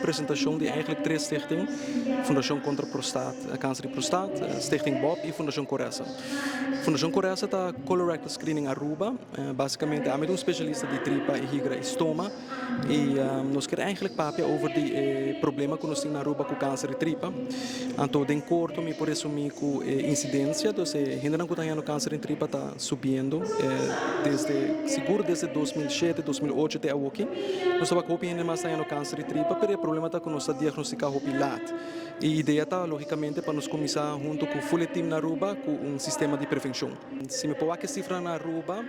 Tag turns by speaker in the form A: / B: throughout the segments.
A: apresentação de eigenlijk três stichtingen. Fundação contra câncer de prostate, Stichting Bob e Fundação Coressa. Fundação Coressa está colorectal screening Aruba, basicamente há um especialista de tripa e higra e estoma e nós queremos eigenlijk papia over de problema que nós temos na Aruba com câncer de tripa. Então, em curto, por isso, com incidência, então, ainda não tem câncer de tripa está subindo, desde 2007, 2008 até aqui. Nós estamos com ainda mais tendo câncer de tripa, mas o problema está que nós diagnosticamos o pilat. E a ideia está, logicamente, para nós começar junto com o full team na Aruba com um sistema de prevenção. Se me pôr a cifra na Aruba,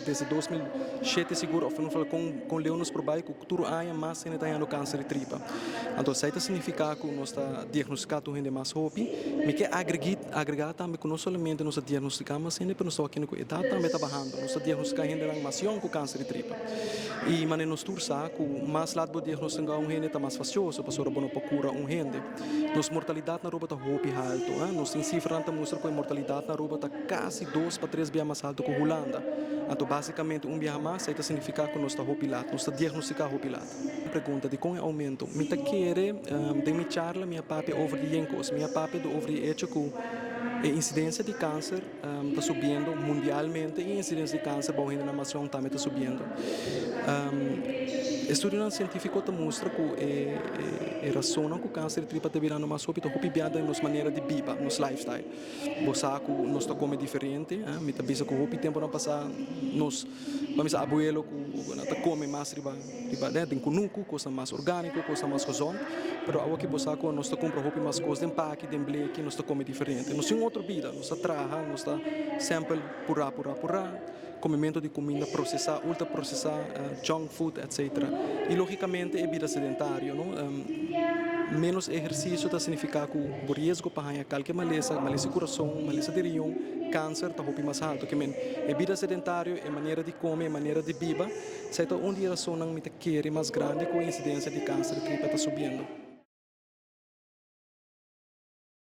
A: desde 2007, seguro, ou não falo com Leonos por baixo, que tudo há mais ainda tem câncer de tripa. Então, isso significa que nós está diagnosticando ainda mais hopi, mas que agregar também que não somente nós diagnosticamos, mas ainda nós aqui com a idade também está barrando. Nós diagnosticamos ainda mais com câncer de tripa. E mas nós tursa que mais lado do diagnosticar rende está mais fácil, para a boa procura rende. Nossa mortalidade na Aruba está hopi alto, nós tem cifra que mostra que a mortalidade na Aruba está quase 2 para 3 vezes mais alto que a Holanda. Então, basicamente, vez mais, isso significa que nós está hopilato, nós está diagnosticando hopilato. Pergunta de como aumento, me quer de me charla minha papi over de encos, minha papi do over de hecho que a incidência de câncer está subindo mundialmente e a incidência de câncer na nação também está subindo. Estudo científico mostra que a razão que o câncer de tripa está virando mais rápido é piada nas maneiras de viver, nos lifestyle. Você nós está comendo diferente, me está vendo que o tempo não passa, nós vamos a abuelo que come mais riba, tem cunuco, coisa mais orgânico, coisa mais razão, pero agora que você nós está compra roupa mais coisa de empaque, de bleque, nós está come diferente. Nós temos outra vida, nós está trabalha, nós está sempre pura, comimento de comida processada, ultraprocessada, junk food, etc. E logicamente é vida sedentária, não? Menos exercício está significa que o risco para ganhar qualquer maleza de coração, maleza de rião, câncer está muito mais alto. É vida sedentária, é maneira de comer, é maneira de viver. Certo? Onde a razão não me quer mais grande com a incidência de câncer que está subindo.